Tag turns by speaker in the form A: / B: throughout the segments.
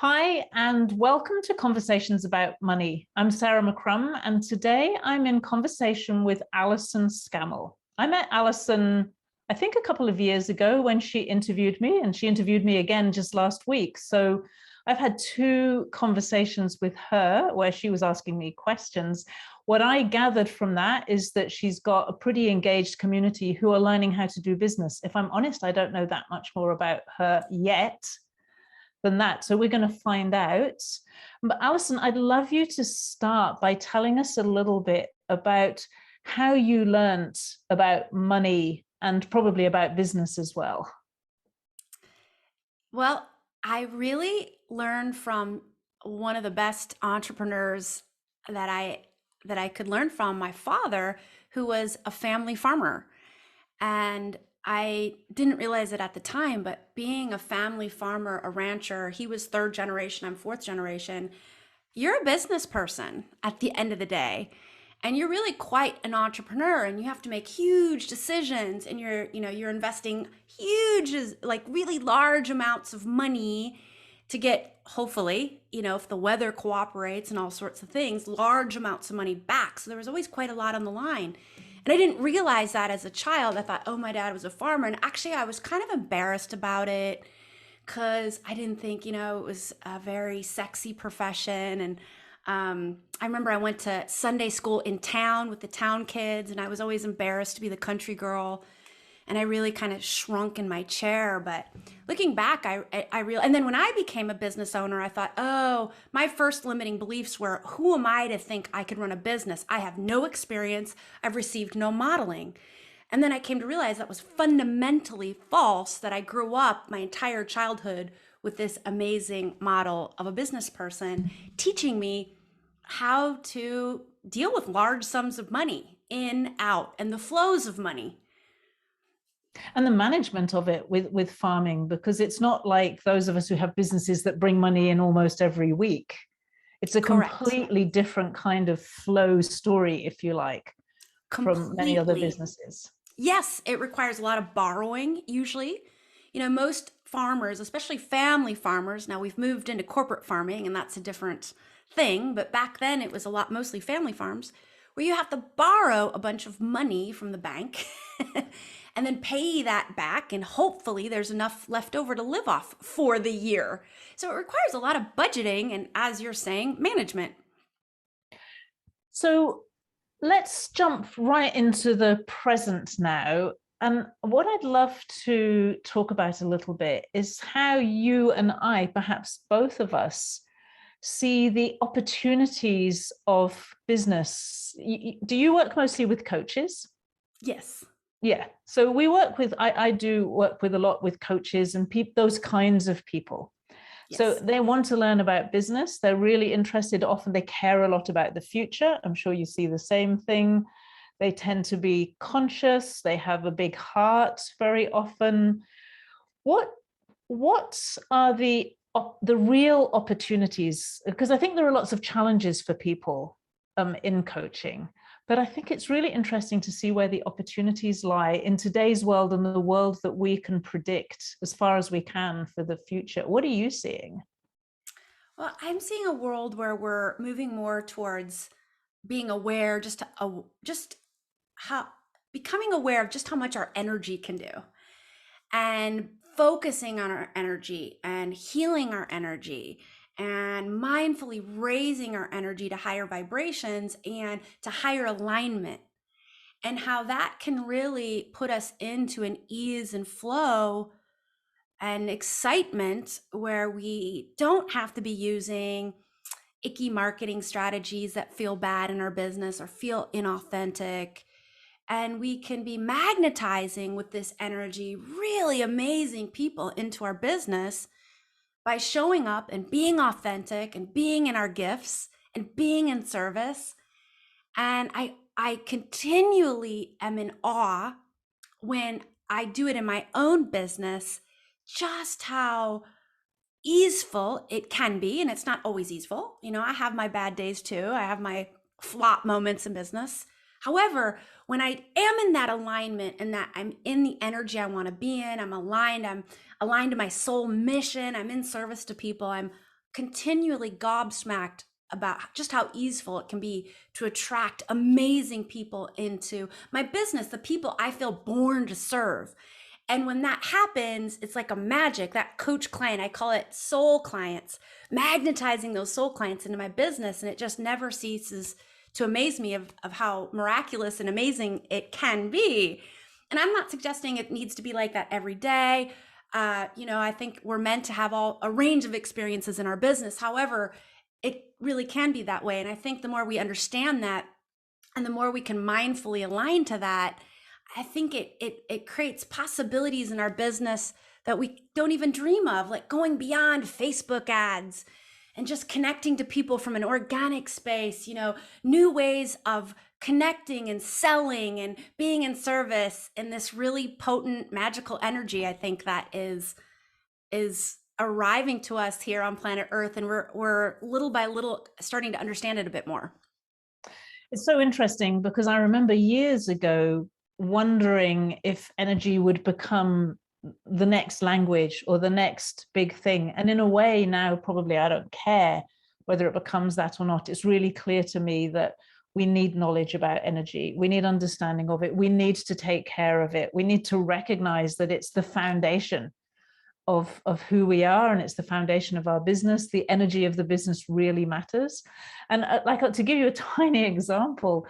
A: Hi, and welcome to Conversations About Money. I'm Sarah McCrum, and today I'm in conversation with Alison Scammell. I met Alison, I think, a couple of years ago when she interviewed me, and she interviewed me again just last week. So I've had two conversations with her where she was asking me questions. What I gathered from that is that she's got a pretty engaged community who are learning how to do business. If I'm honest, I don't know that much more about her yet than that. So we're going to find out. But Alison, I'd love you to start by telling us a little bit about how you learned about money and probably about business as well.
B: Well, I really learned from one of the best entrepreneurs that I could learn from, my father, who was a family farmer. And I didn't realize it at the time, but being a family farmer, a rancher, he was third generation, I'm fourth generation. You're a business person at the end of the day. And you're really quite an entrepreneur, and you have to make huge decisions, and you're investing huge, like really large amounts of money to get, hopefully, if the weather cooperates and all sorts of things, large amounts of money back. So there was always quite a lot on the line. And I didn't realize that as a child. I thought, oh, my dad was a farmer. And actually, I was kind of embarrassed about it because I didn't think, it was a very sexy profession. And I remember I went to Sunday school in town with the town kids, and I was always embarrassed to be the country girl. And I really kind of shrunk in my chair. But looking back, I realized, and then when I became a business owner, I thought, oh, my first limiting beliefs were, who am I to think I could run a business? I have no experience. I've received no modeling. And then I came to realize that was fundamentally false, that I grew up my entire childhood with this amazing model of a business person teaching me how to deal with large sums of money in, out, and the flows of money.
A: And the management of it with farming, because it's not like those of us who have businesses that bring money in almost every week. It's a
B: Correct.
A: completely different kind of flow story, if you like, from many other
B: Completely.
A: businesses.
B: Yes, it requires a lot of borrowing usually. Most farmers, especially family farmers, now we've moved into corporate farming and that's a different thing, but back then it was a lot mostly family farms where you have to borrow a bunch of money from the bank and then pay that back, and hopefully there's enough left over to live off for the year. So it requires a lot of budgeting and, as you're saying, management.
A: So let's jump right into the present now. And what I'd love to talk about a little bit is how you and I, perhaps both of us, see the opportunities of business. Do you work mostly with coaches?
B: Yes.
A: Yeah. So we work with, I do work with a lot with coaches and those kinds of people. So
B: Yes.
A: they want to learn about business. They're really interested. Often they care a lot about the future. I'm sure you see the same thing. They tend to be conscious. They have a big heart very often. What what are the real opportunities? Because I think there are lots of challenges for people in coaching, but I think it's really interesting to see where the opportunities lie in today's world and the world that we can predict as far as we can for the future. What are you seeing?
B: Well, I'm seeing a world where we're moving more towards being aware, just how becoming aware of just how much our energy can do, and focusing on our energy and healing our energy and mindfully raising our energy to higher vibrations and to higher alignment, and how that can really put us into an ease and flow and excitement where we don't have to be using icky marketing strategies that feel bad in our business or feel inauthentic. And we can be magnetizing with this energy really amazing people into our business by showing up and being authentic and being in our gifts and being in service. And I continually am in awe when I do it in my own business, just how easeful it can be. And it's not always easeful. I have my bad days too. I have my flop moments in business. However, when I am in that alignment and that I'm in the energy I want to be in, I'm aligned to my soul mission, I'm in service to people, I'm continually gobsmacked about just how easeful it can be to attract amazing people into my business, the people I feel born to serve. And when that happens, it's like a magic, that coach client, I call it soul clients, magnetizing those soul clients into my business. And it just never ceases to amaze me of how miraculous and amazing it can be. And I'm not suggesting it needs to be like that every day. I think we're meant to have a range of experiences in our business. However, it really can be that way. And I think the more we understand that and the more we can mindfully align to that, I think it creates possibilities in our business that we don't even dream of, like going beyond Facebook ads and just connecting to people from an organic space, new ways of connecting and selling and being in service in this really potent, magical energy. I think that is arriving to us here on planet Earth, and we're little by little starting to understand it a bit more.
A: It's so interesting because I remember years ago wondering if energy would become the next language or the next big thing. And in a way now, probably I don't care whether it becomes that or not. It's really clear to me that we need knowledge about energy. We need understanding of it. We need to take care of it. We need to recognize that it's the foundation of who we are, and it's the foundation of our business. The energy of the business really matters. And to give you a tiny example,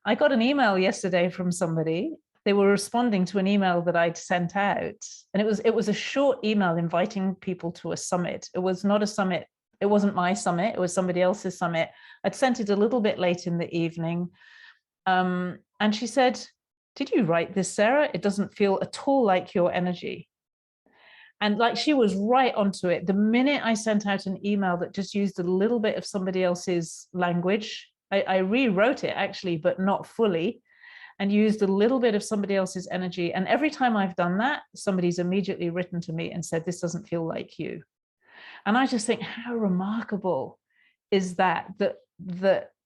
A: I got an email yesterday from somebody. They were responding to an email that I'd sent out, and it was a short email inviting people to a summit. It was not a summit. It wasn't my summit. It was somebody else's summit. I'd sent it a little bit late in the evening. And she said, "Did you write this, Sarah? It doesn't feel at all like your energy." And she was right onto it. The minute I sent out an email that just used a little bit of somebody else's language, I rewrote it actually, but not fully, and used a little bit of somebody else's energy. And every time I've done that, somebody's immediately written to me and said, "This doesn't feel like you." And I just think, how remarkable is that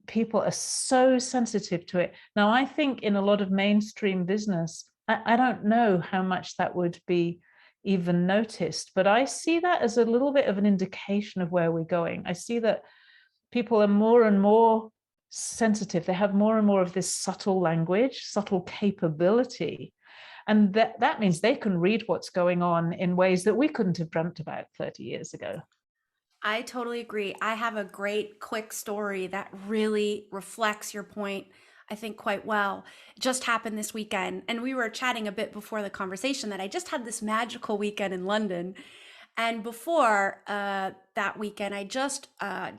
A: people are so sensitive to it. Now, I think in a lot of mainstream business, I don't know how much that would be even noticed, but I see that as a little bit of an indication of where we're going. I see that people are more and more sensitive. They have more and more of this subtle language, subtle capability. And that means they can read what's going on in ways that we couldn't have dreamt about 30 years ago.
B: I totally agree. I have a great quick story that really reflects your point, I think, quite well. It just happened this weekend. And we were chatting a bit before the conversation that I just had this magical weekend in London. And before that weekend, I just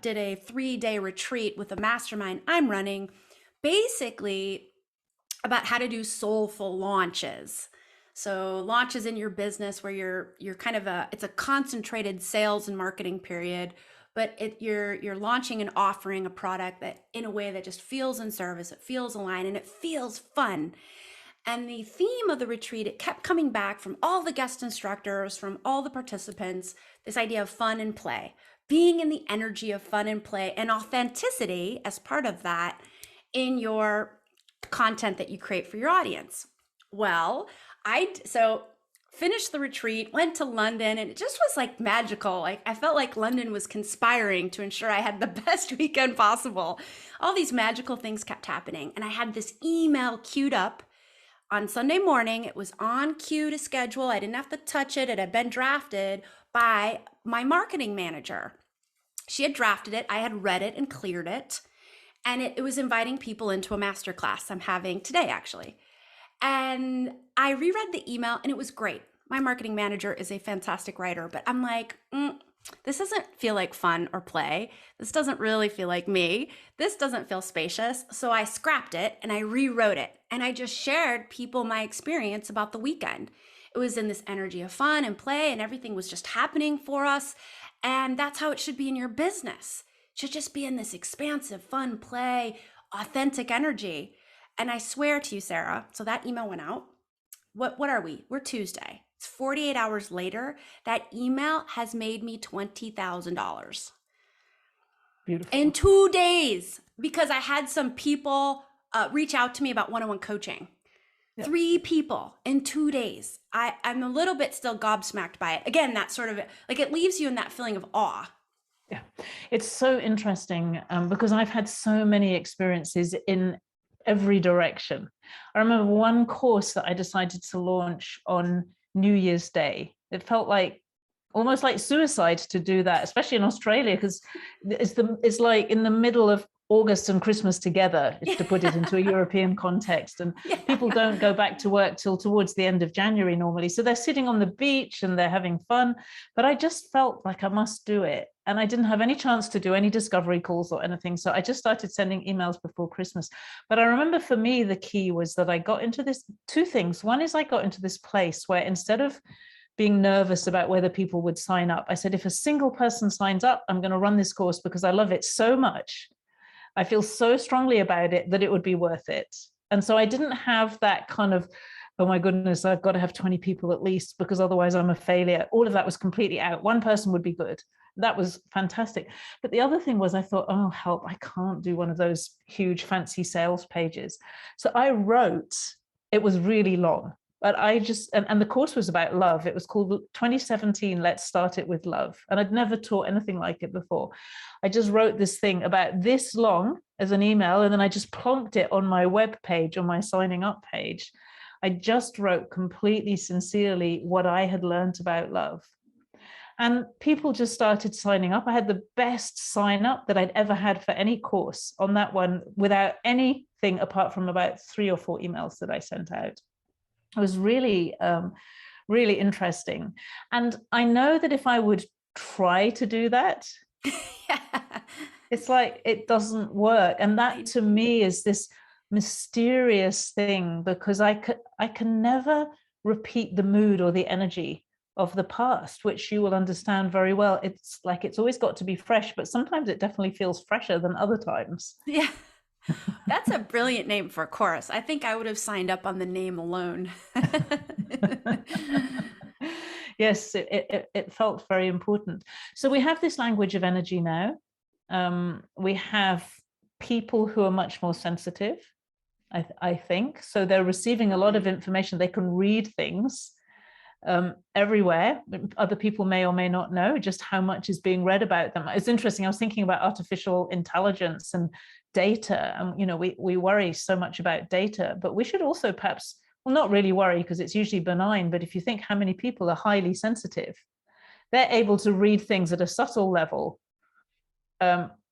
B: did a 3-day retreat with a mastermind I'm running, basically about how to do soulful launches. So launches in your business where you're kind of it's a concentrated sales and marketing period, but you're launching and offering a product that in a way that just feels in service, it feels aligned, and it feels fun. And the theme of the retreat, it kept coming back from all the guest instructors, from all the participants, this idea of fun and play, being in the energy of fun and play and authenticity as part of that in your content that you create for your audience. Well, so finished the retreat, went to London, and it just was like magical. Like I felt like London was conspiring to ensure I had the best weekend possible. All these magical things kept happening. And I had this email queued up on Sunday morning. It was on cue to schedule. I didn't have to touch it. It had been drafted by my marketing manager. She had drafted it. I had read it and cleared it. And it was inviting people into a masterclass I'm having today, actually. And I reread the email and it was great. My marketing manager is a fantastic writer, but I'm like, this doesn't feel like fun or play. This doesn't really feel like me. This doesn't feel spacious. So I scrapped it and I rewrote it. And I just shared people my experience about the weekend. It was in this energy of fun and play, and everything was just happening for us. And that's how it should be in your business. It should just be in this expansive, fun, play, authentic energy. And I swear to you, Sarah, so that email went out. What are we? We're Tuesday. It's 48 hours later. That email has made me $20,000.
A: Beautiful.
B: In 2 days, because I had some people reach out to me about one-on-one coaching. Yeah. 3 people in 2 days. I'm a little bit still gobsmacked by it. Again, that sort of, like, it leaves you in that feeling of awe.
A: Yeah. It's so interesting because I've had so many experiences in every direction. I remember one course that I decided to launch on New Year's Day. It felt like almost like suicide to do that, especially in Australia, because it's like in the middle of August and Christmas together, to put it into a European context. And
B: Yeah.
A: people don't go back to work till towards the end of January normally. So they're sitting on the beach and they're having fun. But I just felt like I must do it. And I didn't have any chance to do any discovery calls or anything. So I just started sending emails before Christmas. But I remember for me, the key was that I got into this two things. One is I got into this place where instead of being nervous about whether people would sign up, I said, if a single person signs up, I'm going to run this course because I love it so much. I feel so strongly about it that it would be worth it. And so I didn't have that kind of, oh my goodness, I've got to have 20 people at least because otherwise I'm a failure. All of that was completely out. One person would be good. That was fantastic. But the other thing was I thought, oh, help, I can't do one of those huge fancy sales pages. So I wrote, it was really long, but I just, and the course was about love. It was called 2017, Let's Start It With Love. And I'd never taught anything like it before. I just wrote this thing about this long as an email, and then I just plonked it on my web page, on my signing up page. I just wrote completely sincerely what I had learned about love. And people just started signing up. I had the best sign up that I'd ever had for any course on that one without anything apart from about 3 or 4 emails that I sent out. It was really, really interesting. And I know that if I would try to do that,
B: Yeah.
A: it's like it doesn't work. And that to me is this mysterious thing because I can never repeat the mood or the energy of the past, which you will understand very well. It's like it's always got to be fresh, but sometimes it definitely feels fresher than other times.
B: Yeah. That's a brilliant name for a course. I think I would have signed up on the name alone.
A: Yes, it felt very important. So we have this language of energy now. We have people who are much more sensitive, I think. So they're receiving a lot of information. They can read things everywhere. Other people may or may not know just how much is being read about them. It's interesting. I was thinking about artificial intelligence and data. And, we worry so much about data, but we should also perhaps, well, not really worry because it's usually benign. But if you think how many people are highly sensitive, they're able to read things at a subtle level.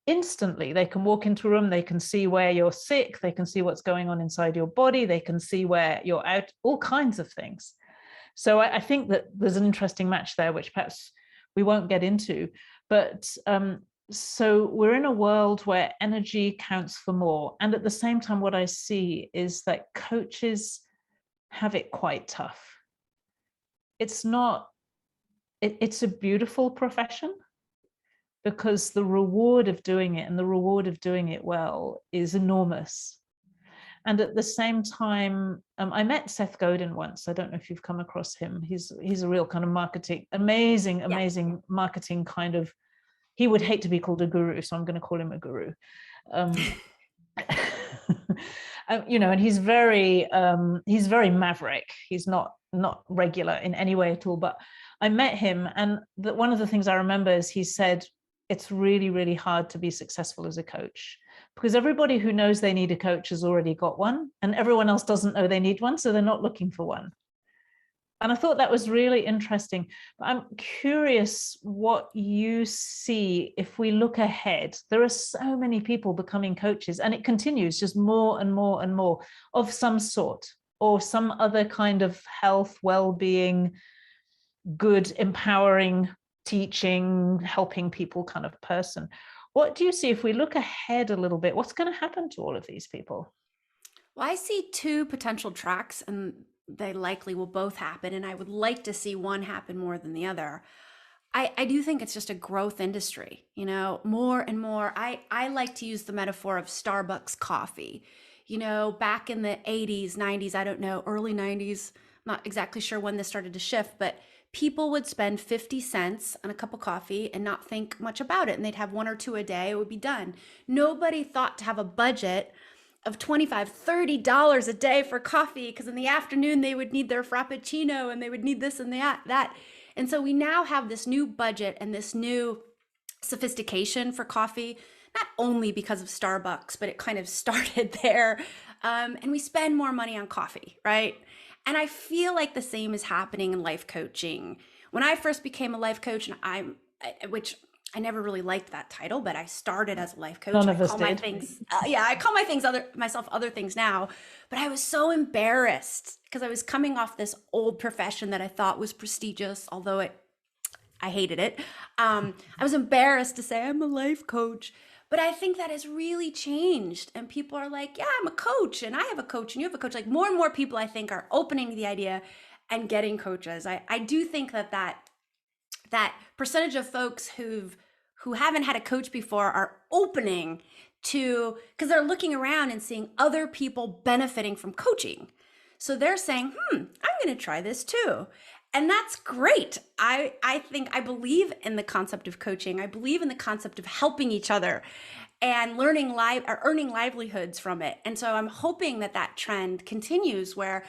A: Instantly, they can walk into a room, they can see where you're sick, they can see what's going on inside your body, they can see where you're out, all kinds of things. So I think that there's an interesting match there, which perhaps we won't get into. But so we're in a world where energy counts for more. And at the same time, what I see is that coaches have it quite tough. It's a beautiful profession because the reward of doing it and the reward of doing it well is enormous. And at the same time, I met Seth Godin once. I don't know if you've come across him. He's a real kind of marketing, amazing marketing kind of, he would hate to be called a guru, so I'm going to call him a guru. And he's very maverick. He's not regular in any way at all. But I met him, and one of the things I remember is he said, it's really, really hard to be successful as a coach because everybody who knows they need a coach has already got one, and everyone else doesn't know they need one, so they're not looking for one. And I thought that was really interesting. But I'm curious what you see if we look ahead. There are so many people becoming coaches, and it continues just more and more and more of some sort or some other kind of health, well-being, good, empowering, teaching, helping people kind of person. What do you see if we look ahead a little bit? What's going to happen to all of these people?
B: Well, I see 2 potential tracks, and they likely will both happen. And I would like to see one happen more than the other. I do think it's just a growth industry, more and more. I like to use the metaphor of Starbucks coffee. Back in the 80s, 90s, I don't know, early 90s, I'm not exactly sure when this started to shift, but people would spend 50 cents on a cup of coffee and not think much about it. And they'd have 1 or 2 a day. It would be done. Nobody thought to have a budget of $25, $30 a day for coffee because in the afternoon they would need their frappuccino and they would need this and that. And so we now have this new budget and this new sophistication for coffee, not only because of Starbucks, but it kind of started there. And we spend more money on coffee, right? And I feel like the same is happening in life coaching. When I first became a life coach, which I never really liked that title, but I started as a life coach.
A: None
B: I
A: of us
B: call my
A: did.
B: things, I call myself other things now. But I was so embarrassed because I was coming off this old profession that I thought was prestigious, although I hated it. I was embarrassed to say I'm a life coach, but I think that has really changed. And people are like, yeah, I'm a coach and I have a coach and you have a coach. Like more and more people, I think, are opening the idea and getting coaches. I do think that percentage of folks who haven't had a coach before are opening to, because they're looking around and seeing other people benefiting from coaching. So they're saying, I'm going to try this too. And that's great. I think I believe in the concept of coaching. I believe in the concept of helping each other and earning livelihoods from it. And so I'm hoping that that trend continues where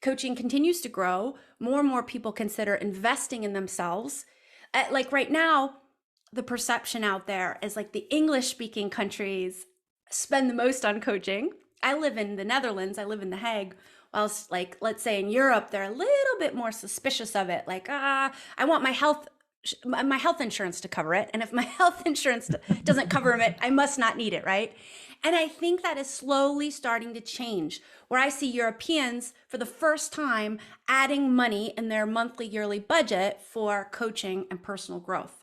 B: coaching continues to grow. More and more people consider investing in themselves. Like right now, the perception out there is like the English speaking countries spend the most on coaching. I live in the Netherlands. I live in The Hague. Whilst, like, let's say in Europe, they're a little bit more suspicious of it. Like, I want my health insurance to cover it. And if my health insurance doesn't cover it, I must not need it, right? And I think that is slowly starting to change, where I see Europeans for the first time adding money in their monthly, yearly budget for coaching and personal growth.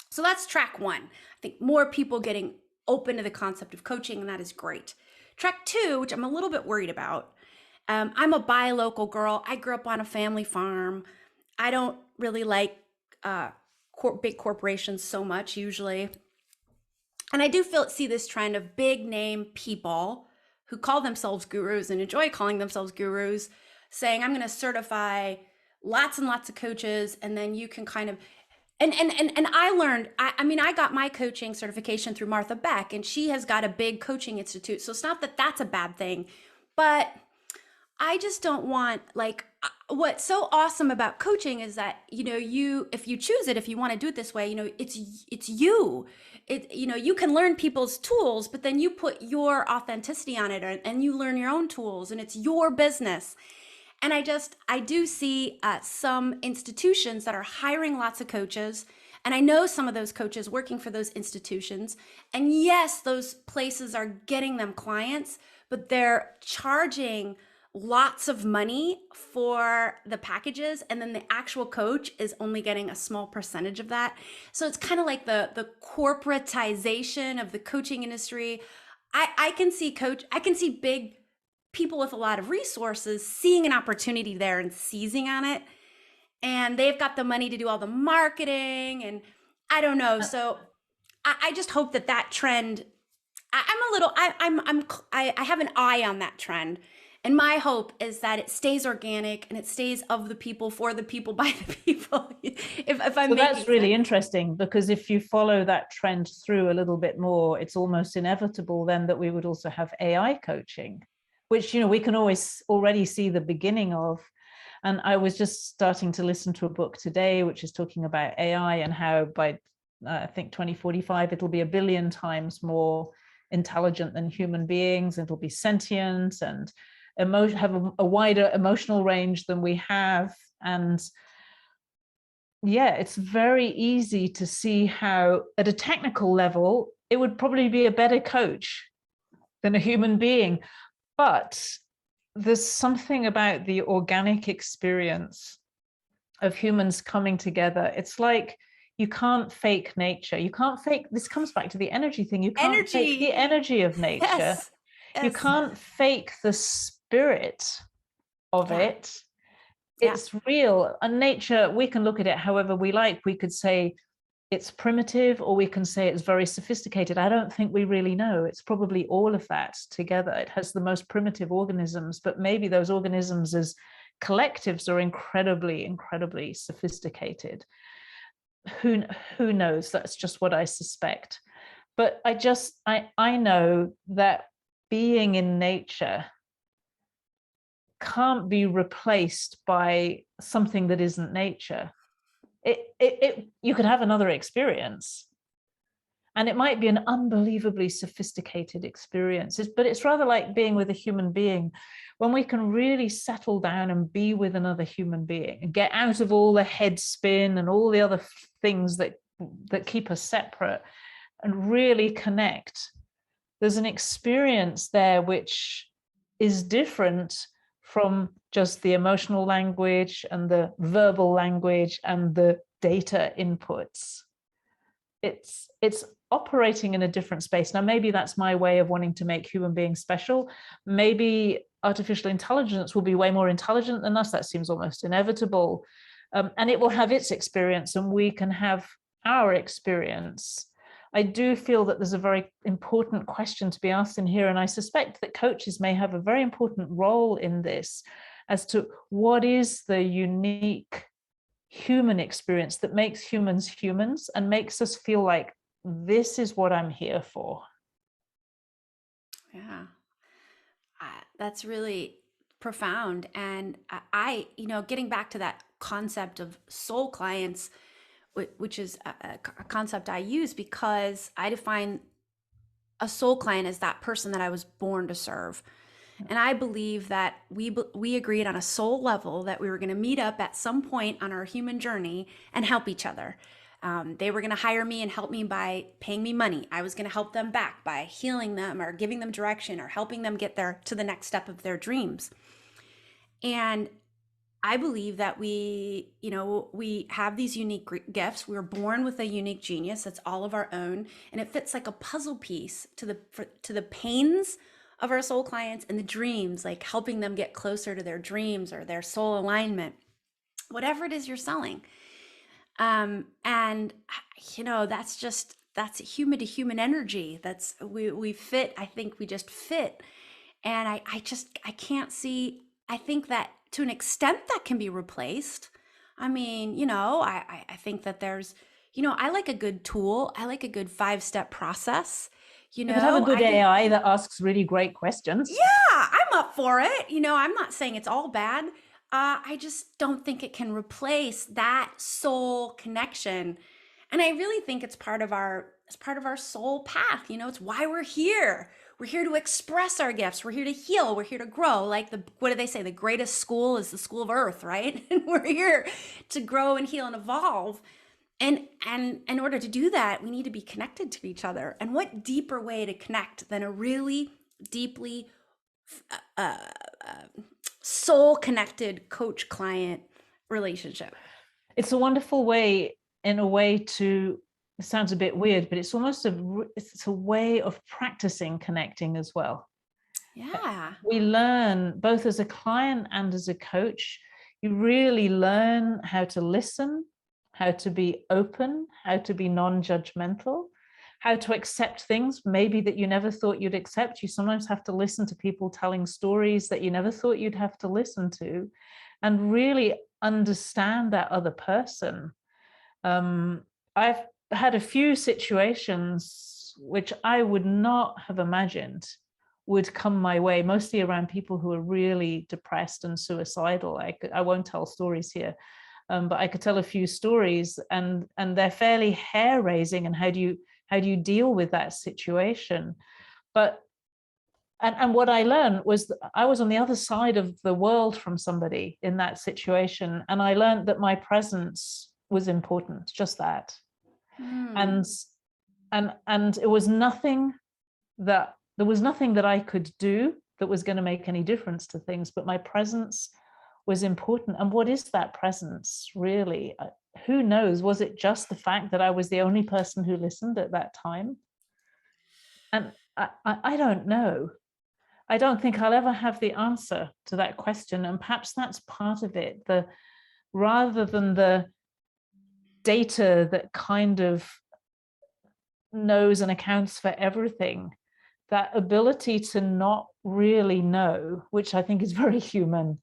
B: So that's track one. I think more people getting open to the concept of coaching, and that is great. Track two, which I'm a little bit worried about. I'm a buy local girl. I grew up on a family farm. I don't really like big corporations so much usually. And I do see this trend of big name people who call themselves gurus and enjoy calling themselves gurus, saying, I'm going to certify lots and lots of coaches, and then you can kind of and I learned, I got my coaching certification through Martha Beck, and she has got a big coaching institute. So it's not that that's a bad thing, but I just don't want, like, what's so awesome about coaching is that, if you choose it, if you want to do it this way, it's you. You can learn people's tools, but then you put your authenticity on it, and you learn your own tools, and it's your business. And I do see some institutions that are hiring lots of coaches. And I know some of those coaches working for those institutions. And yes, those places are getting them clients, but they're charging lots of money for the packages, and then the actual coach is only getting a small percentage of that. So it's kind of like the corporatization of the coaching industry. I can see big people with a lot of resources seeing an opportunity there and seizing on it, and they've got the money to do all the marketing, and I don't know. So I just hope that trend, I have an eye on that trend. And my hope is that it stays organic and it stays of the people, for the people, by the people. if I'm
A: well, that's really
B: sense.
A: interesting, because if you follow that trend through a little bit more, it's almost inevitable then that we would also have AI coaching, which, we can already see the beginning of. And I was just starting to listen to a book today, which is talking about AI and how by, I think, 2045, it'll be 1 billion times more intelligent than human beings. It'll be sentient and have a wider emotional range than we have. And yeah, it's very easy to see how at a technical level, it would probably be a better coach than a human being. But there's something about the organic experience of humans coming together. It's like you can't fake nature. You can't fake, this comes back to the energy thing. You can't fake the energy of nature.
B: Yes.
A: You can't fake the spirit of it. It's real. And nature, we can look at it however we like. We could say it's primitive, or we can say it's very sophisticated. I don't think we really know. It's probably all of that together. It has the most primitive organisms, but maybe those organisms as collectives are incredibly, incredibly sophisticated. Who knows? That's just what I suspect. But I know that being in nature can't be replaced by something that isn't nature. You could have another experience, And it might be an unbelievably sophisticated experience, but it's rather like being with a human being when we can really settle down and be with another human being and get out of all the head spin and all the other things that keep us separate and really connect. There's an experience there which is different from just the emotional language and the verbal language and the data inputs. It's operating in a different space. Now, maybe that's my way of wanting to make human beings special. Maybe artificial intelligence will be way more intelligent than us. That seems almost inevitable. And it will have its experience and we can have our experience. I do feel that there's a very important question to be asked in here, and I suspect that coaches may have a very important role in this as to what is the unique human experience that makes humans humans and makes us feel like this is what I'm here for.
B: Yeah, that's really profound. And I, getting back to that concept of soul clients, which is a concept I use because I define a soul client as that person that I was born to serve. And I believe that we agreed on a soul level that we were going to meet up at some point on our human journey and help each other. They were going to hire me and help me by paying me money. I was going to help them back by healing them or giving them direction or helping them get there to the next step of their dreams. And I believe that we have these unique gifts. We were born with a unique genius that's all of our own, and it fits like a puzzle piece to the pains of our soul clients and the dreams, like helping them get closer to their dreams or their soul alignment, whatever it is you're selling. And that's human to human energy. That's we fit. I think we just fit, and I can't see. I think that to an extent that can be replaced. I mean, I think that there's, I like a good tool. I like a good 5-step process.
A: You could have a good AI that asks really great questions.
B: Yeah, I'm up for it. I'm not saying it's all bad. I just don't think it can replace that soul connection. And I really think it's part of our soul path. It's why we're here. We're here to express our gifts. We're here to heal. We're here to grow. Like what do they say? The greatest school is the school of earth, right? And we're here to grow and heal and evolve. And in order to do that, we need to be connected to each other. And what deeper way to connect than a really deeply soul-connected coach-client relationship?
A: It's a wonderful way, in a way, to, it sounds a bit weird, but it's almost it's a way of practicing connecting as well.
B: Yeah.
A: We learn, both as a client and as a coach, you really learn how to listen, how to be open, how to be non-judgmental, how to accept things maybe that you never thought you'd accept. You sometimes have to listen to people telling stories that you never thought you'd have to listen to, and really understand that other person. I've had a few situations which I would not have imagined would come my way, mostly around people who are really depressed and suicidal. I won't tell stories here. But I could tell a few stories, and they're fairly hair-raising. And how do you deal with that situation? But and what I learned was that I was on the other side of the world from somebody in that situation, and I learned that my presence was important, just that. And it was nothing that there was nothing that I could do that was going to make any difference to things, but my presence was important. And what is that presence really? Who knows? Was it just the fact that I was the only person who listened at that time? And I don't know. I don't think I'll ever have the answer to that question. And perhaps that's part of it. Rather than the data that kind of knows and accounts for everything, that ability to not really know, which I think is very human,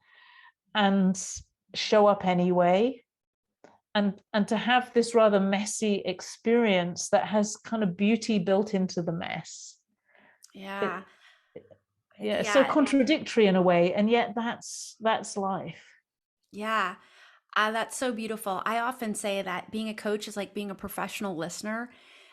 A: and show up anyway, and to have this rather messy experience that has kind of beauty built into the mess.
B: Yeah.
A: It's so contradictory in a way, and yet that's life.
B: Yeah. That's so beautiful. I often say that being a coach is like being a professional listener.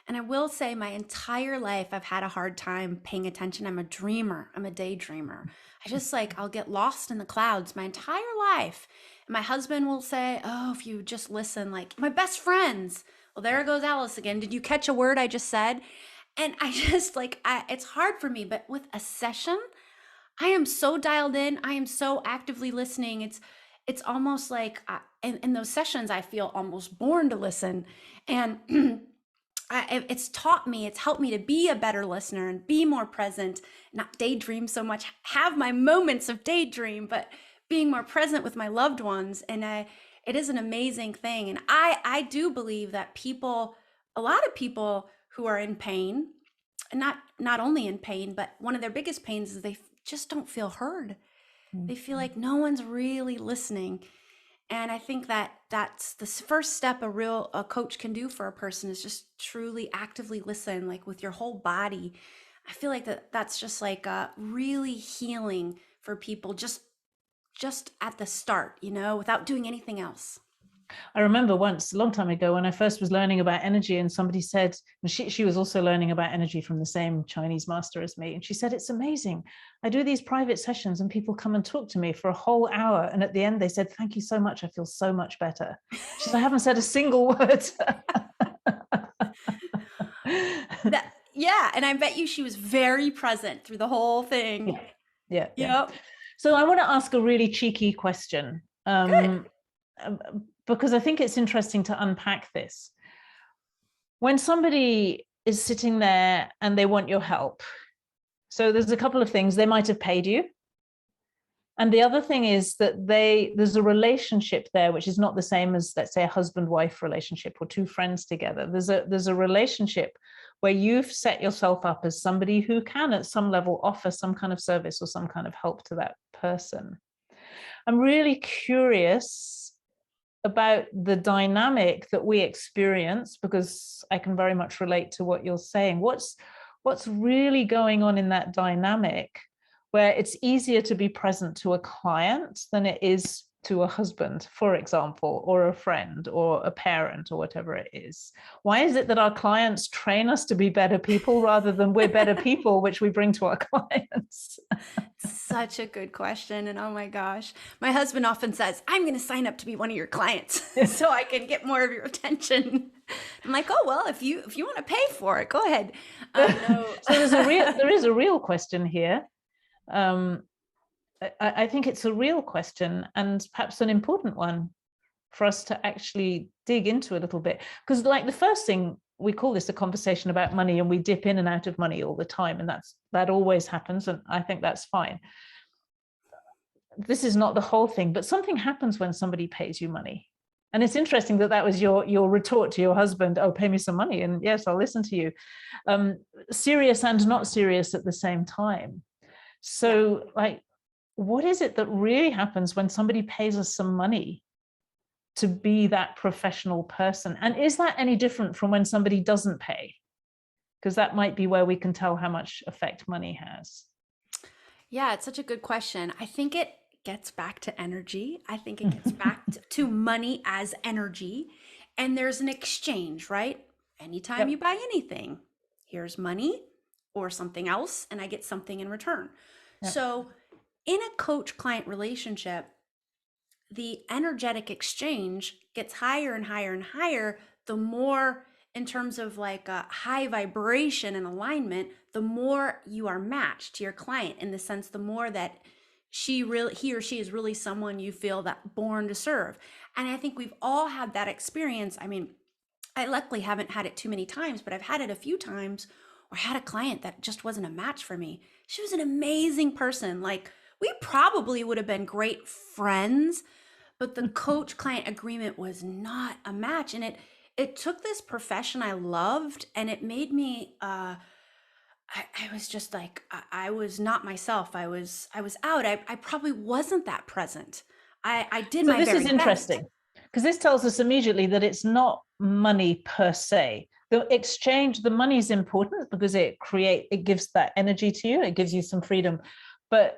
B: And I will say my entire life, I've had a hard time paying attention. I'm a dreamer. I'm a daydreamer. I just like, I'll get lost in the clouds my entire life. And my husband will say, oh, if you just listen, like my best friends. Well, there goes Alice again. Did you catch a word I just said? And I just like, it's hard for me, but with a session, I am so dialed in. I am so actively listening. It's almost like in those sessions, I feel almost born to listen. And it's taught me, it's helped me to be a better listener and be more present, not daydream so much, have my moments of daydream, but being more present with my loved ones. And it is an amazing thing. And I do believe that people, a lot of people who are in pain, and not only in pain, but one of their biggest pains is they just don't feel heard. They feel like no one's really listening. And I think that that's the first step a coach can do for a person is just truly actively listen, like with your whole body. I feel like that's just like really healing for people just at the start, without doing anything else.
A: I remember once, a long time ago, when I first was learning about energy, and somebody said, and she was also learning about energy from the same Chinese master as me. And she said, it's amazing. I do these private sessions and people come and talk to me for a whole hour. And at the end, they said, thank you so much. I feel so much better. She said, I haven't said a single word.
B: Yeah. And I bet you she was very present through the whole thing.
A: Yeah.
B: Yep.
A: So I want to ask a really cheeky question.
B: Good.
A: Because I think it's interesting to unpack this. When somebody is sitting there and they want your help, so there's a couple of things. They might have paid you. And the other thing is that there's a relationship there, which is not the same as, let's say, a husband-wife relationship or two friends together. There's a relationship where you've set yourself up as somebody who can, at some level, offer some kind of service or some kind of help to that person. I'm really curious about the dynamic that we experience, because I can very much relate to what you're saying. What's really going on in that dynamic where it's easier to be present to a client than it is to a husband, for example, or a friend or a parent or whatever it is? Why is it that our clients train us to be better people rather than we're better people, which we bring to our clients?
B: Such a good question. And oh my gosh, my husband often says, I'm going to sign up to be one of your clients so I can get more of your attention. I'm like, oh, well, if you want to pay for it, go ahead.
A: No. So there is a real question here. I think it's a real question, and perhaps an important one for us to actually dig into a little bit. Because like the first thing, we call this a conversation about money, and we dip in and out of money all the time. And that always happens. And I think that's fine. This is not the whole thing, but something happens when somebody pays you money. And it's interesting that was your retort to your husband, oh, pay me some money. And yes, I'll listen to you. Serious and not serious at the same time. So like, what is it that really happens when somebody pays us some money to be that professional person? And is that any different from when somebody doesn't pay? Because that might be where we can tell how much effect money has.
B: Yeah, it's such a good question. I think it gets back to energy. I think it gets back to money as energy. And there's an exchange, right? Anytime you buy anything, here's money or something else, and I get something in return. So in a coach-client relationship, the energetic exchange gets higher and higher and higher, the more, in terms of like a high vibration and alignment, the more you are matched to your client, in the sense, the more that he or she is really someone you feel that born to serve. And I think we've all had that experience. I mean, I luckily haven't had it too many times, but I've had it a few times, or had a client that just wasn't a match for me. She was an amazing person. Like, we probably would have been great friends, but the coach client agreement was not a match. And it took this profession I loved, and it made me, I was just like, I was not myself. I was out. I probably wasn't that present. I did my very best.
A: So this is interesting, because this tells us immediately that it's not money per se. The exchange, the money is important because it gives that energy to you. It gives you some freedom, but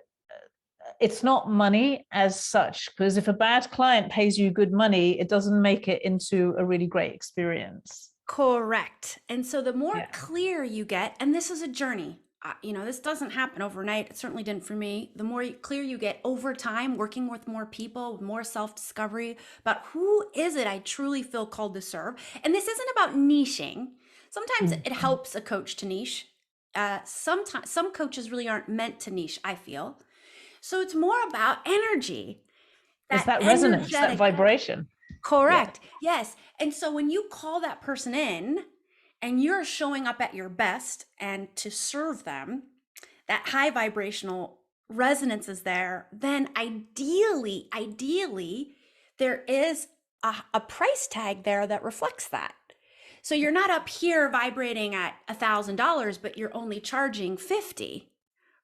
A: it's not money as such, because if a bad client pays you good money, it doesn't make it into a really great experience.
B: Correct. And so the more
A: Yeah.
B: clear you get, and this is a journey, this doesn't happen overnight. It certainly didn't for me. The more clear you get over time, working with more people, more self discovery about who is it I truly feel called to serve. And this isn't about niching. Sometimes it
A: Mhm.
B: helps a coach to niche. Sometimes some coaches really aren't meant to niche, I feel. So it's more about energy,
A: It's
B: that
A: that resonance, that
B: energetic.
A: vibration. Yeah.
B: Correct. Yes. And so when you call that person in and you're showing up at your best and to serve them, that high vibrational resonance is there, then ideally, there is a price tag there that reflects that. So you're not up here vibrating at $1,000, but you're only charging 50,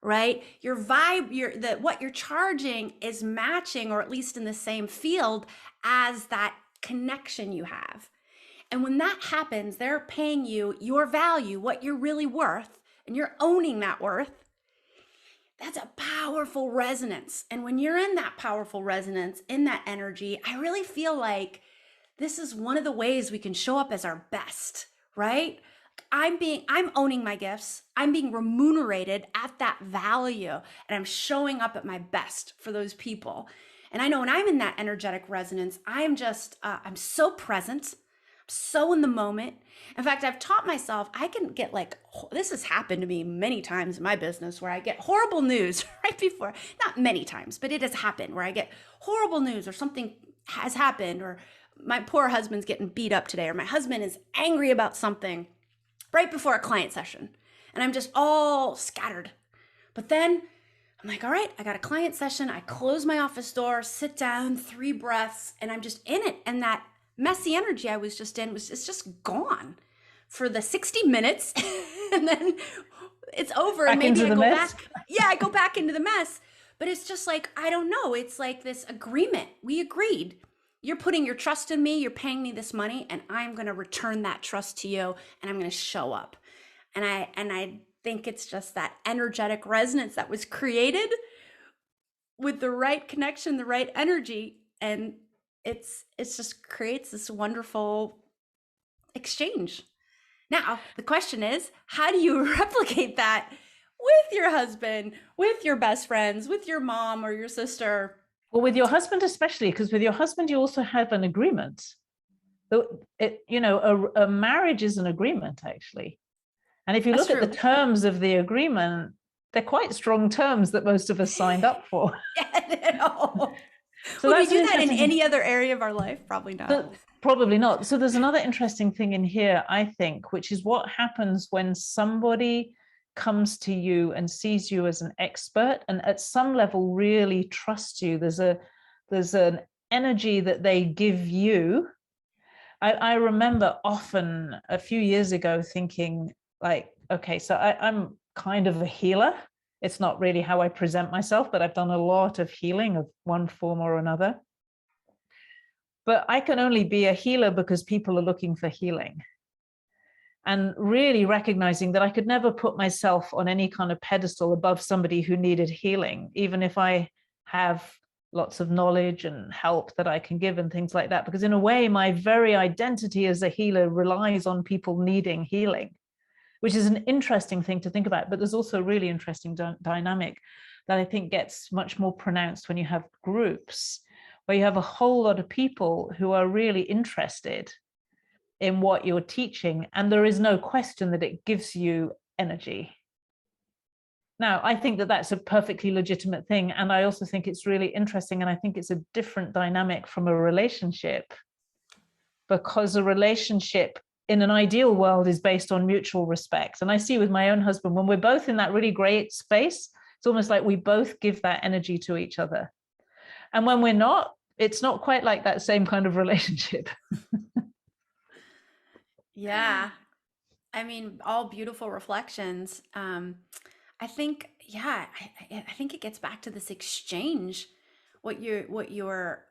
B: right? Your vibe, what you're charging is matching, or at least in the same field as that connection you have. And when that happens, they're paying you your value, what you're really worth, and you're owning that worth. That's a powerful resonance. And when you're in that powerful resonance, in that energy, I really feel like this is one of the ways we can show up as our best, right? I'm owning my gifts. I'm being remunerated at that value, and I'm showing up at my best for those people. And I know when I'm in that energetic resonance, I'm so present, I'm so in the moment. In fact, I've taught myself I can get like, this has happened to me many times in my business where I get horrible news right before, not many times, but it has happened where I get horrible news or something has happened, or my poor husband's getting beat up today, or my husband is angry about something right before a client session. And I'm just all scattered. But then I'm like, all right, I got a client session. I close my office door, sit down, 3 breaths, and I'm just in it. And that messy energy I was just in it's just gone for the 60 minutes. And then it's over. And
A: Back
B: maybe
A: into
B: I
A: the
B: go
A: mess.
B: back. Yeah, I go back into the mess. But it's just like, I don't know. It's like this agreement. We agreed. You're putting your trust in me. You're paying me this money, and I'm going to return that trust to you, and I'm going to show up. And I think it's just that energetic resonance that was created with the right connection, the right energy, and it's just creates this wonderful exchange. Now, the question is, how do you replicate that with your husband, with your best friends, with your mom or your sister?
A: Well, with your husband, especially, because with your husband, you also have an agreement. A marriage is an agreement, actually. And if you
B: That's
A: look at the
B: true.
A: terms of the agreement, they're quite strong terms that most of us signed up for.
B: Yeah,
A: So
B: would we
A: that's an
B: do that in
A: interesting.
B: any other area of our life? Probably not.
A: Probably not. So there's another interesting thing in here, I think, which is what happens when somebody comes to you and sees you as an expert and at some level really trusts you. There's an energy that they give you. I remember often a few years ago thinking like, okay, so I'm kind of a healer. It's not really how I present myself, but I've done a lot of healing of one form or another. But I can only be a healer because people are looking for healing. And really recognizing that I could never put myself on any kind of pedestal above somebody who needed healing, even if I have lots of knowledge and help that I can give and things like that. Because in a way, my very identity as a healer relies on people needing healing, which is an interesting thing to think about. But there's also a really interesting dynamic that I think gets much more pronounced when you have groups where you have a whole lot of people who are really interested in what you're teaching, and there is no question that it gives you energy. Now, I think that that's a perfectly legitimate thing, and I also think it's really interesting, and I think it's a different dynamic from a relationship, because a relationship in an ideal world is based on mutual respect. And I see with my own husband, when we're both in that really great space, it's almost like we both give that energy to each other. And when we're not, it's not quite like that same kind of relationship.
B: Yeah. I mean, all beautiful reflections. I think, yeah, I think it gets back to this exchange, what you were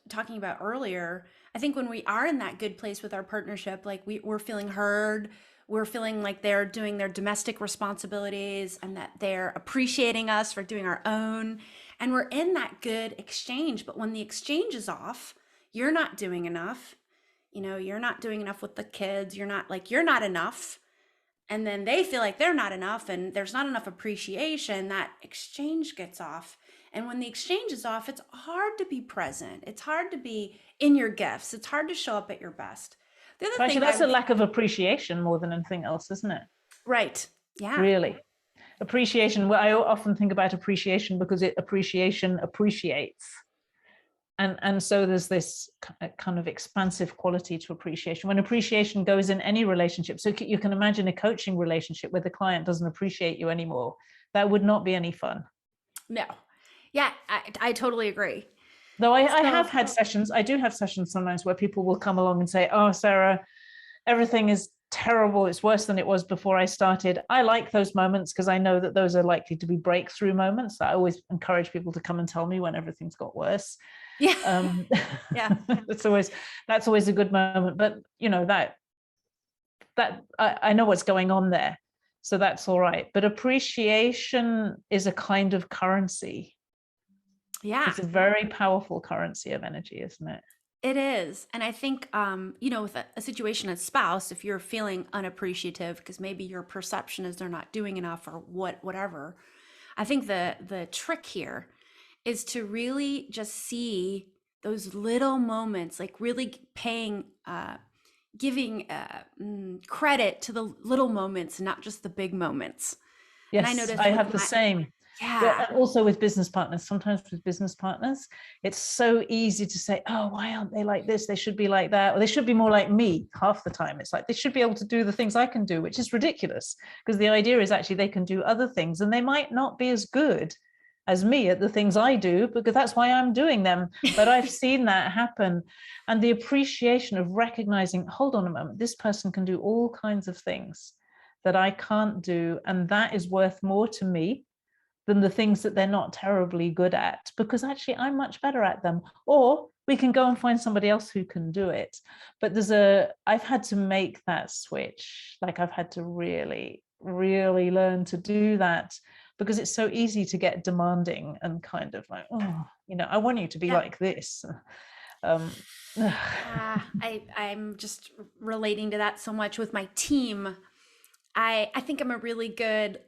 B: talking about earlier. I think when we are in that good place with our partnership, like we're feeling heard, we're feeling like they're doing their domestic responsibilities and that they're appreciating us for doing our own, and we're in that good exchange. But when the exchange is off, you're not doing enough, you're not doing enough with the kids. You're not enough. And then they feel like they're not enough and there's not enough appreciation. That exchange gets off. And when the exchange is off, it's hard to be present. It's hard to be in your gifts. It's hard to show up at your best. The other
A: So actually,
B: thing
A: that's a lack of appreciation more than anything else, isn't it?
B: Right. Yeah.
A: Really. Appreciation. Well, I often think about appreciation because appreciation appreciates. And so there's this kind of expansive quality to appreciation. When appreciation goes in any relationship, so you can imagine a coaching relationship where the client doesn't appreciate you anymore. That would not be any fun.
B: No. Yeah, I totally agree.
A: Though I have had sessions, I do have sessions sometimes where people will come along and say, oh, Sarah, everything is terrible. It's worse than it was before I started. I like those moments because I know that those are likely to be breakthrough moments. I always encourage people to come and tell me when everything's got worse.
B: Yeah.
A: Yeah. that's always a good moment. But that I know what's going on there. So that's all right. But appreciation is a kind of currency.
B: Yeah.
A: It's a very powerful currency of energy, isn't it?
B: It is. And I think, with a situation as spouse, if you're feeling unappreciative because maybe your perception is they're not doing enough or whatever, I think the trick here is to really just see those little moments, like really giving credit to the little moments, not just the big moments.
A: Yes, and I noticed I have the same. Yeah. And also with business partners, sometimes with business partners, it's so easy to say, oh, why aren't they like this? They should be like that. Or they should be more like me. Half the time, it's like they should be able to do the things I can do, which is ridiculous because the idea is actually they can do other things and they might not be as good as me at the things I do because that's why I'm doing them. But I've seen that happen. And the appreciation of recognizing, hold on a moment, this person can do all kinds of things that I can't do. And that is worth more to me than the things that they're not terribly good at, because actually I'm much better at them. Or we can go and find somebody else who can do it. But I've had to make that switch. Like I've had to really, really learn to do that because it's so easy to get demanding and kind of like, oh, I want you to be like this.
B: I'm just relating to that so much with my team. I think I'm a really good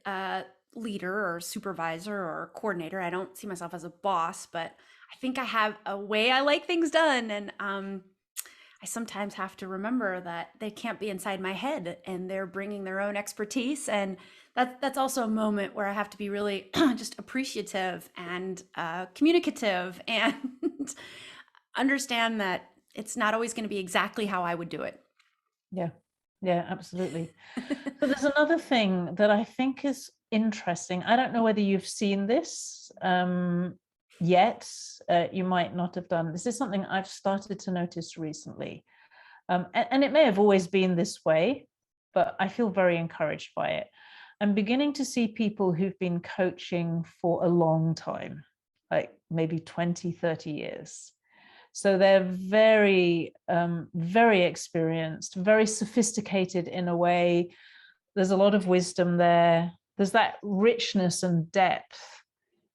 B: leader or supervisor or coordinator. I don't see myself as a boss, but I think I have a way I like things done. And I sometimes have to remember that they can't be inside my head and they're bringing their own expertise. And that's also a moment where I have to be really just appreciative and communicative and understand that it's not always going to be exactly how I would do it.
A: Yeah, absolutely. But there's another thing that I think is interesting. I don't know whether you've seen this yet. You might not have done. This is something I've started to notice recently. And it may have always been this way, but I feel very encouraged by it. I'm beginning to see people who've been coaching for a long time, like maybe 20, 30 years. So they're very, very experienced, very sophisticated in a way. There's a lot of wisdom there. There's that richness and depth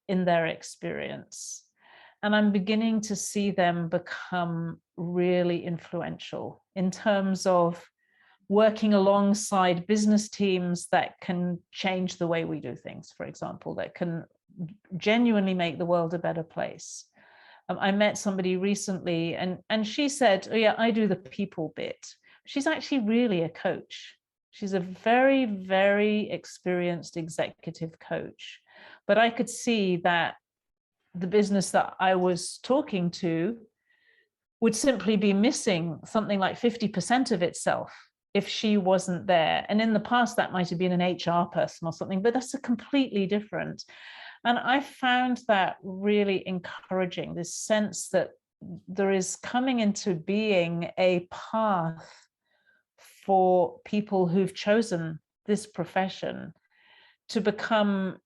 A: in their experience. And I'm beginning to see them become really influential in terms of working alongside business teams that can change the way we do things, for example, that can genuinely make the world a better place. I met somebody recently and she said, oh yeah, I do the people bit. She's actually really a coach. She's a very, very experienced executive coach. But I could see that the business that I was talking to would simply be missing something like 50% of itself if she wasn't there. And in the past, that might have been an HR person or something, but that's a completely different. And I found that really encouraging, this sense that there is coming into being a path for people who've chosen this profession to become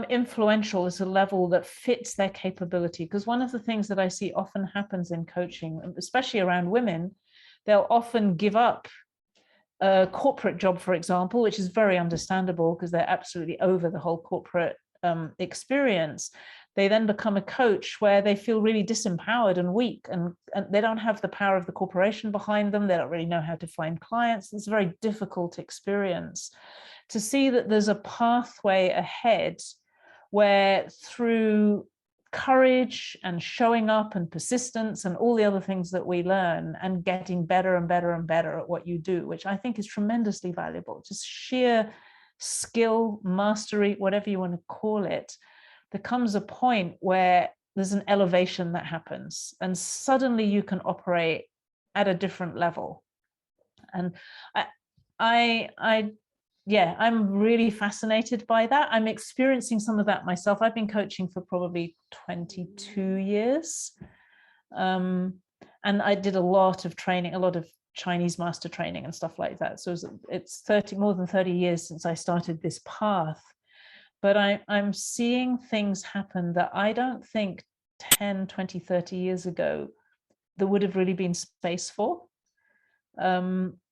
A: influential at a level that fits their capability. Because one of the things that I see often happens in coaching, especially around women, they'll often give up a corporate job, for example, which is very understandable because they're absolutely over the whole corporate experience, they then become a coach where they feel really disempowered and weak, and they don't have the power of the corporation behind them. They don't really know how to find clients. It's a very difficult experience. To see that there's a pathway ahead where, through courage and showing up and persistence and all the other things that we learn, and getting better and better and better at what you do, which I think is tremendously valuable, just sheer skill, mastery, whatever you want to call it, there comes a point where there's an elevation that happens, and suddenly you can operate at a different level. And I'm really fascinated by that. I'm experiencing some of that myself. I've been coaching for probably 22 years. And I did a lot of training, a lot of Chinese master training and stuff like that. So it's more than 30 years since I started this path. But I'm seeing things happen that I don't think 10, 20, 30 years ago there would have really been space for.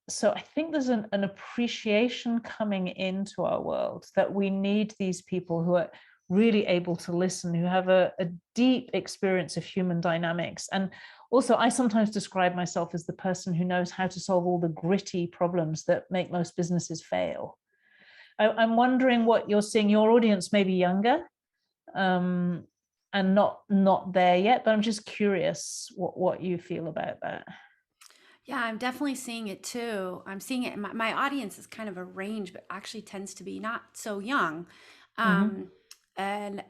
A: So I think there's an appreciation coming into our world that we need these people who are really able to listen, who have a deep experience of human dynamics. And also, I sometimes describe myself as the person who knows how to solve all the gritty problems that make most businesses fail. I'm wondering what you're seeing. Your audience may be younger and not there yet, but I'm just curious what you feel about that.
B: Yeah, I'm definitely seeing it too. I'm seeing it. My audience is kind of a range, but actually tends to be not so young.
A: Mm-hmm.
B: And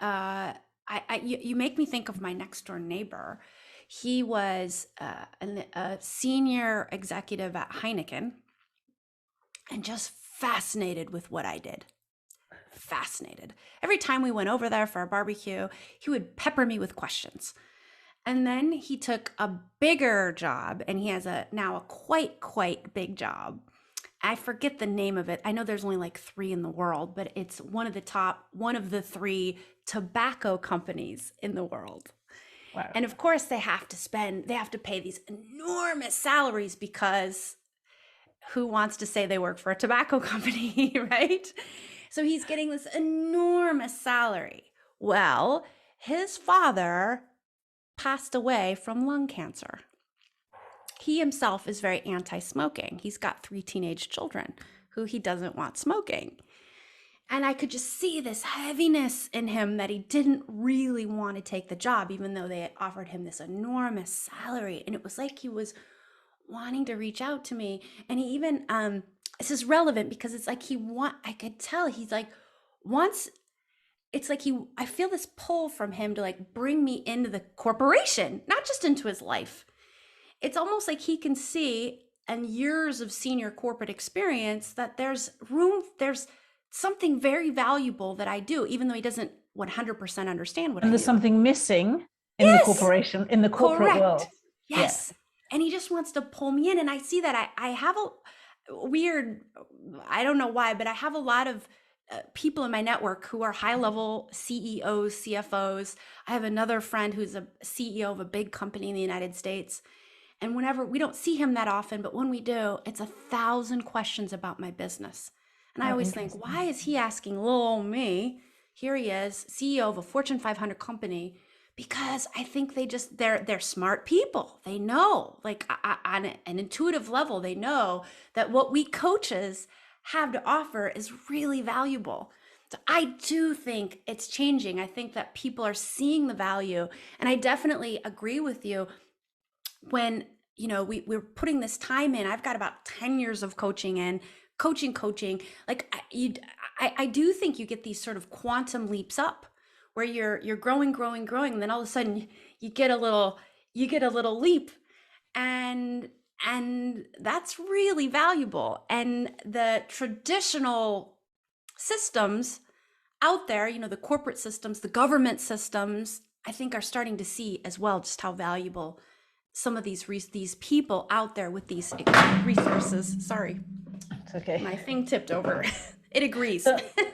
B: you make me think of my next door neighbor. He was a senior executive at Heineken, and just fascinated with what I did. Fascinated. Every time we went over there for a barbecue, he would pepper me with questions. And then he took a bigger job, and he has now a quite big job. I forget the name of it. I know there's only like 3 in the world, but it's one of the 3 tobacco companies in the world.
A: Wow.
B: And of course they have to pay these enormous salaries, because who wants to say they work for a tobacco company, right? So he's getting this enormous salary. Well, his father passed away from lung cancer. He himself is very anti-smoking. He's got 3 teenage children who he doesn't want smoking. And I could just see this heaviness in him that he didn't really want to take the job, even though they had offered him this enormous salary. And it was like he was wanting to reach out to me. And he even, this is relevant because it's like I could tell he's like, it's like I feel this pull from him to like bring me into the corporation, not just into his life. It's almost like he can see, and years of senior corporate experience, that there's something very valuable that I do, even though he doesn't 100% understand what I do.
A: And there's something missing in the corporation, in the corporate world.
B: Yes. Yeah. And he just wants to pull me in. And I see that I have a weird, I don't know why, but I have a lot of people in my network who are high-level CEOs, CFOs. I have another friend who's a CEO of a big company in the United States. And whenever, we don't see him that often, but when we do, it's 1,000 questions about my business. And I always think, why is he asking little old me? Here he is, CEO of a Fortune 500 company. Because I think they're smart people. They know, like on an intuitive level, they know that what we coaches have to offer is really valuable. So I do think it's changing. I think that people are seeing the value. And I definitely agree with you when, we're putting this time in. I've got about 10 years of coaching in, coaching. Like I do think you get these sort of quantum leaps up, where you're growing, and then all of a sudden you get a little leap, and that's really valuable. And the traditional systems out there, the corporate systems, the government systems, I think are starting to see as well just how valuable some of these people out there with these resources. Sorry,
A: it's okay.
B: My thing tipped over. It agrees.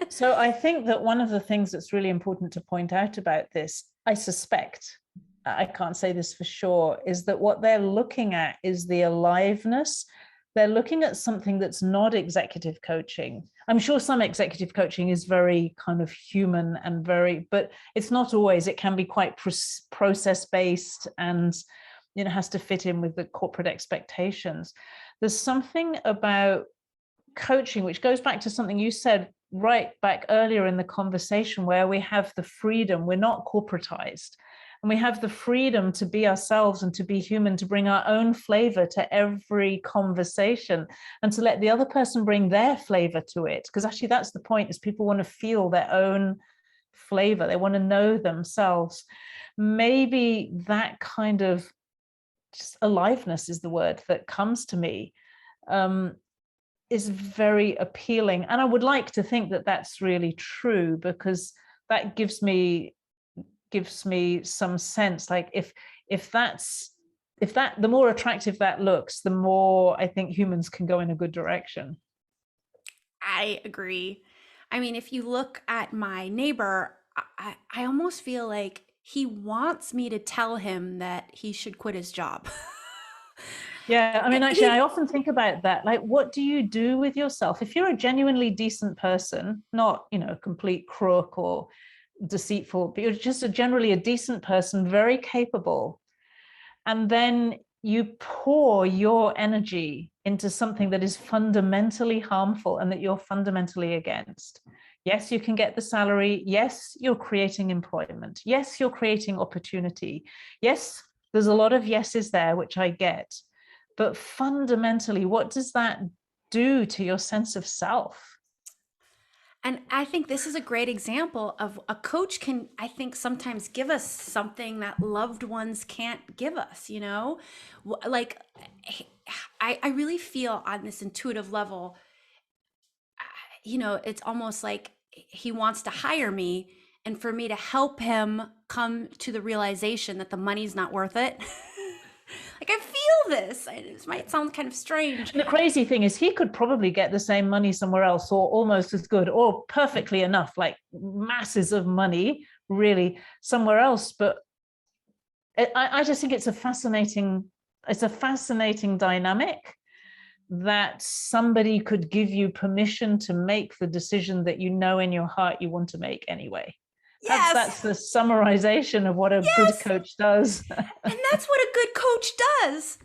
A: So I think that one of the things that's really important to point out about this, I suspect, I can't say this for sure, is that what they're looking at is the aliveness they're looking at something that's not executive coaching. I'm sure some executive coaching is very kind of human and very, but it's not always. It can be quite process based, and has to fit in with the corporate expectations. There's something about coaching which goes back to something you said right back earlier in the conversation, where we have the freedom, we're not corporatized, and we have the freedom to be ourselves and to be human, to bring our own flavor to every conversation, and to let the other person bring their flavor to it. Because actually that's the point, is people want to feel their own flavor. They want to know themselves. Maybe that kind of just aliveness is the word that comes to me, is very appealing. And I would like to think that that's really true, because that gives me some sense, like if that the more attractive that looks, the more I think humans can go in a good direction.
B: I agree. I mean, if you look at my neighbor, I almost feel like he wants me to tell him that he should quit his job.
A: Yeah, I mean, actually, I often think about that. Like, what do you do with yourself if you're a genuinely decent person, not, a complete crook or deceitful, but you're just generally a decent person, very capable, and then you pour your energy into something that is fundamentally harmful and that you're fundamentally against. Yes, you can get the salary. Yes, you're creating employment. Yes, you're creating opportunity. Yes, there's a lot of yeses there, which I get. But fundamentally, what does that do to your sense of self?
B: And I think this is a great example of a coach can, I think, sometimes give us something that loved ones can't give us, Like, I really feel on this intuitive level, it's almost like he wants to hire me and for me to help him come to the realization that the money's not worth it. Like, I feel this. This might sound kind of strange.
A: And the crazy thing is, he could probably get the same money somewhere else, or almost as good, or perfectly enough, like masses of money, really, somewhere else. But I just think it's a fascinating dynamic, that somebody could give you permission to make the decision that in your heart you want to make anyway.
B: Yes.
A: That's the summarization of what a good coach does.
B: And that's what a good coach does.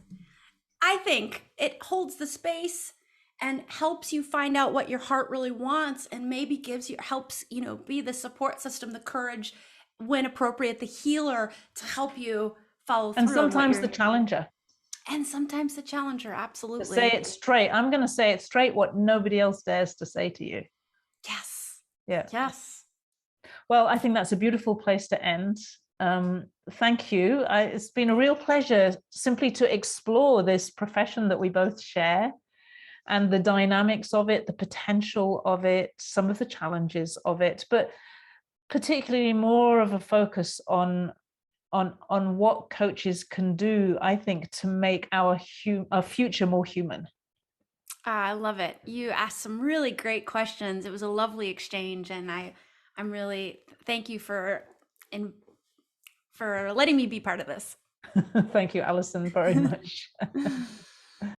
B: I think it holds the space and helps you find out what your heart really wants, and maybe helps be the support system, the courage, when appropriate, the healer, to help you follow through.
A: And sometimes the challenger.
B: And sometimes the challenger, absolutely.
A: Say it straight. I'm going to say it straight, what nobody else dares to say to you.
B: Yes.
A: Yeah.
B: Yes.
A: Well, I think that's a beautiful place to end. Thank you. It's been a real pleasure simply to explore this profession that we both share, and the dynamics of it, the potential of it, some of the challenges of it, but particularly more of a focus on what coaches can do, I think, to make our future more human.
B: I love it. You asked some really great questions. It was a lovely exchange, and I'm really thank you for letting me be part of this.
A: Thank you, Alison, very much.